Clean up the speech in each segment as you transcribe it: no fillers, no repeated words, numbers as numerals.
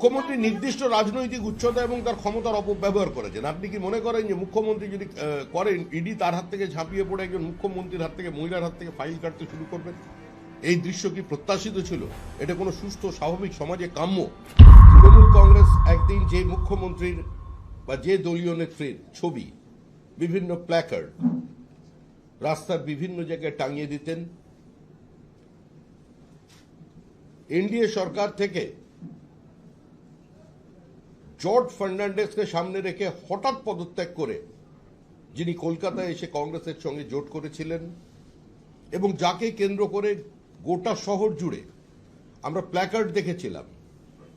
মুখ্যমন্ত্রী নির্দিষ্ট রাজনৈতিক উচ্চতা এবং তার ক্ষমতার অপব্যবহার করেছেন। আপনি কি মনে করেন যে মুখ্যমন্ত্রী যদি করেন, ইডি তার হাত থেকে ঝাঁপিয়ে পড়ে একজন মুখ্যমন্ত্রীর হাত থেকে, মহিলার হাত থেকে ফাইল কাটতে শুরু করবেন? এই দৃশ্য কি প্রত্যাশিত ছিল? এটা কোনো সুস্থ স্বাভাবিক সমাজে কাম্য? তৃণমূল কংগ্রেস একদিন যে মুখ্যমন্ত্রীর বা যে দলীয় নেত্রীর ছবি বিভিন্ন প্ল্যাকার্ড রাস্তার বিভিন্ন জায়গায় টাঙিয়ে দিতেন, এনডিএ সরকার থেকে জর্জ ফার্নান্ডেজকে সামনে রেখে হঠাৎ পদত্যাগ করে যিনি কলকাতায় এসে কংগ্রেসের সঙ্গে জোট করেছিলেন এবং যাকে কেন্দ্র করে গোটা শহর জুড়ে আমরা প্ল্যাকার্ড দেখেছিলাম,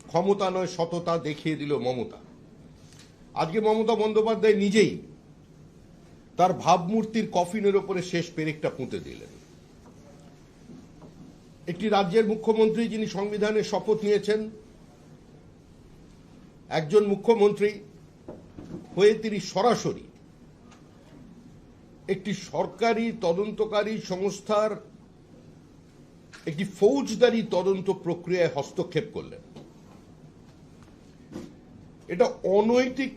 ক্ষমতা নয় সততা দেখিয়ে দিল মমতা। আজকে মমতা বন্দ্যোপাধ্যায় নিজেই তার ভাবমূর্তির কফিনের ওপরে শেষ পেরেকটা পুঁতে দিলেন। একটি রাজ্যের মুখ্যমন্ত্রী যিনি সংবিধানের শপথ নিয়েছেন, একজন মুখ্যমন্ত্রী হয়ে তিনি সরাসরি একটি সরকারি তদন্তকারী সংস্থার একটি ফৌজদারি তদন্ত প্রক্রিয়ায় হস্তক্ষেপ করলেন। এটা অনৈতিক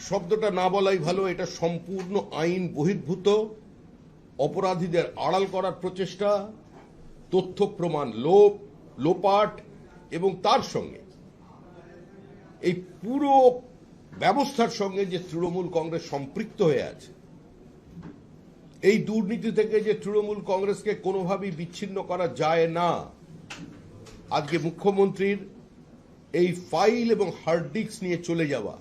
শব্দটা না বলাই ভালো, এটা সম্পূর্ণ আইন বহির্ভূত, অপরাধীদের আড়াল করার প্রচেষ্টা, তথ্য প্রমাণ লোপাট এবং তার সঙ্গে এই পুরো ব্যবস্থার সঙ্গে যে তৃণমূল কংগ্রেস সম্পৃক্ত হয়ে আছে, এই দুর্নীতি থেকে যে তৃণমূল কংগ্রেসকে কোনোভাবেই বিচ্ছিন্ন করা যায় না, আজকে মুখ্যমন্ত্রীর এই ফাইল এবং হার্ড ডিস্ক নিয়ে চলে যাওয়া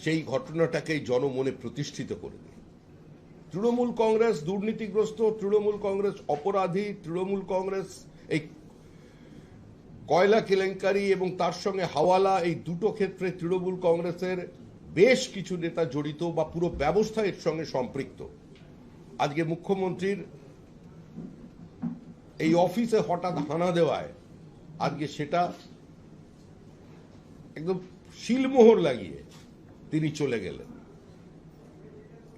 সেই ঘটনাটাকেই জনমনে প্রতিষ্ঠিত করে দেয়। তৃণমূল কংগ্রেস দুর্নীতিগ্রস্ত, তৃণমূল কংগ্রেস অপরাধী, তৃণমূল কংগ্রেস এই কয়লা কেলেঙ্কারি এবং তার সঙ্গে হাওয়ালা, এই দুটো ক্ষেত্রে তৃণমূল কংগ্রেসের বেশ কিছু নেতা জড়িত বা পুরো ব্যবস্থা এর সঙ্গে সম্পৃক্ত। আজকে মুখ্যমন্ত্রীর এই অফিসে হঠাৎ হানা দেওয়ায় আজকে সেটা একদম শিলমোহর লাগিয়ে তিনি চলে গেলেন।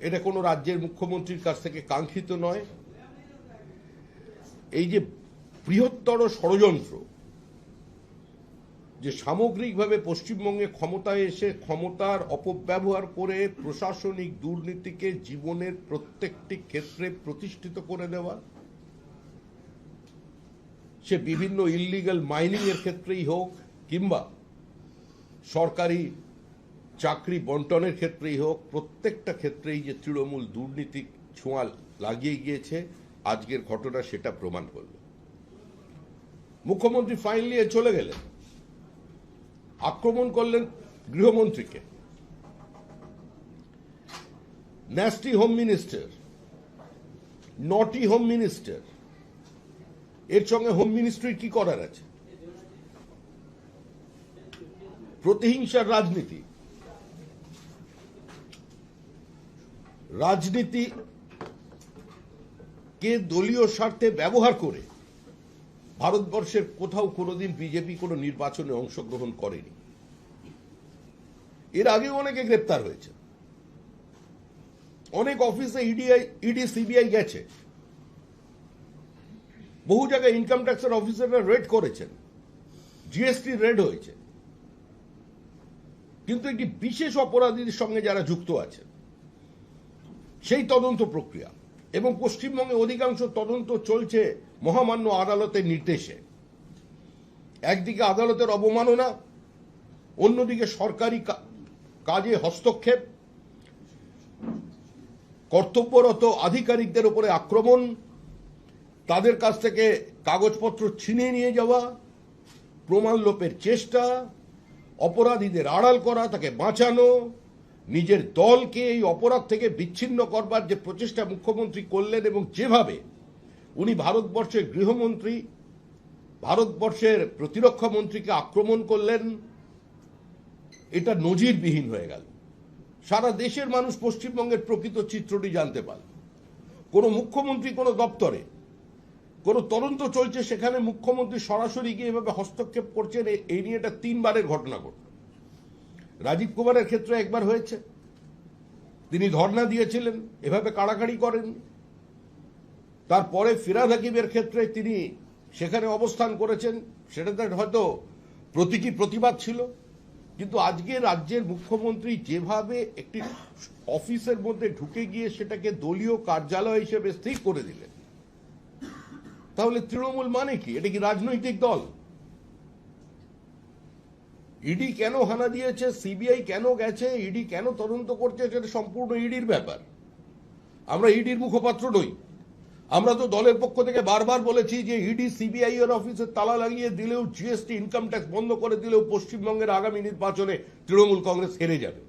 এটা কোনো রাজ্যের মুখ্যমন্ত্রীর কাছ থেকে কাঙ্ক্ষিত নয়। এই যে বৃহত্তর ষড়যন্ত্র, যে সামগ্রিকভাবে পশ্চিমবঙ্গে ক্ষমতায় এসে ক্ষমতার অপব্যবহার করে প্রশাসনিক দুর্নীতিকে জীবনের প্রত্যেকটি ক্ষেত্রে প্রতিষ্ঠিত করে দেওয়া, সে বিভিন্ন ইললিগাল মাইনিং এর ক্ষেত্রেই হোক কিংবা সরকারি চাকরি বন্টনের ক্ষেত্রেই হোক, প্রত্যেকটা ক্ষেত্রেই যে তৃণমূল দুর্নীতি ছোঁয়া লাগিয়ে গিয়েছে, আজকের ঘটনা সেটা প্রমাণ করল। মুখ্যমন্ত্রী ফাইল নিয়ে চলে গেলেন, আক্রমণ করলেন গৃহমন্ত্রীকে, ন্যাস্টি হোম মিনিস্টার, নটি হোম মিনিস্টার। এর সঙ্গে হোম মিনিস্ট্রির কি করার আছে? প্রতিহিংসার রাজনীতি, রাজনীতিকে দলীয় স্বার্থে ব্যবহার করে ভারতবর্ষের কোথাও কোনোদিন বিজেপি কোনো নির্বাচনে অংশগ্রহণ করেনি। এর আগেও অনেকে গ্রেপ্তার হয়েছে, অনেক অফিসে ইডি সিবিআই গেছে, বহু জায়গায় ইনকাম ট্যাক্সের অফিসাররা রেড করেছেন, জিএসটি রেড হয়েছে, কিন্তু একটি বিশেষ অপরাধীদের সঙ্গে যারা যুক্ত আছে সেই তদন্ত প্রক্রিয়া এবং পশ্চিমবঙ্গে অধিকাংশ তদন্ত চলছে মহামান্য আদালতের নির্দেশে। একদিকে আদালতের অবমাননা, অন্যদিকে সরকারি কাজে হস্তক্ষেপ, কর্তব্যরত আধিকারিকদের উপরে আক্রমণ, তাদের কাছ থেকে কাগজপত্র ছিনিয়ে নিয়ে যাওয়া, প্রমাণ লোপের চেষ্টা, অপরাধীদের আড়াল করা, তাকে বাঁচানো, নিজের দলকে এই অপরাধ থেকে বিচ্ছিন্ন করবার যে প্রচেষ্টা মুখ্যমন্ত্রী করলেন এবং যেভাবে উনি ভারতবর্ষের গৃহমন্ত্রী, ভারতবর্ষের প্রতিরক্ষা মন্ত্রীকে আক্রমণ করলেন, এটা নজিরবিহীন হয়ে গেল। সারা দেশের মানুষ পশ্চিমবঙ্গের প্রকৃত চিত্রটি জানতে পারল। কোনো মুখ্যমন্ত্রী কোনো দপ্তরে কোনো তদন্ত চলছে, সেখানে মুখ্যমন্ত্রী সরাসরি গিয়ে এভাবে হস্তক্ষেপ করছেন, এই নিয়ে এটা 3 বারের ঘটনা ঘটল। রাজীব কুমারের ক্ষেত্রে একবার হয়েছে, তিনি ধর্ণা দিয়েছিলেন, এভাবে কাড়াকাড়ি করেন। তারপরে ফিরহাদ হাকিমের ক্ষেত্রে তিনি সেখানে অবস্থান করেছেন, সেটাতে হয়তো প্রতীকী প্রতিবাদ ছিল, কিন্তু আজকে রাজ্যের মুখ্যমন্ত্রী যেভাবে একটি অফিসের মধ্যে ঢুকে গিয়ে সেটাকে দলীয় কার্যালয় হিসেবে স্থির করে দিলেন, তাহলে তৃণমূল মানে কি? এটা কি রাজনৈতিক দল? ইডি কেন হানা দিয়েছে, সিবিআই কেন গেছে, ইডি কেন তদন্ত করছে, সেটা সম্পূর্ণ ইডির ব্যাপার। আমরা ইডির মুখপাত্র নই। আমরা তো দলের পক্ষ থেকে বারবার বলেছি যে ইডি সিবিআই এর অফিসে তালা লাগিয়ে দিলেও, জিএসটি ইনকাম ট্যাক্স বন্ধ করে দিলেও পশ্চিমবঙ্গের আগামী নির্বাচনে তৃণমূল কংগ্রেস হেরে যাবে।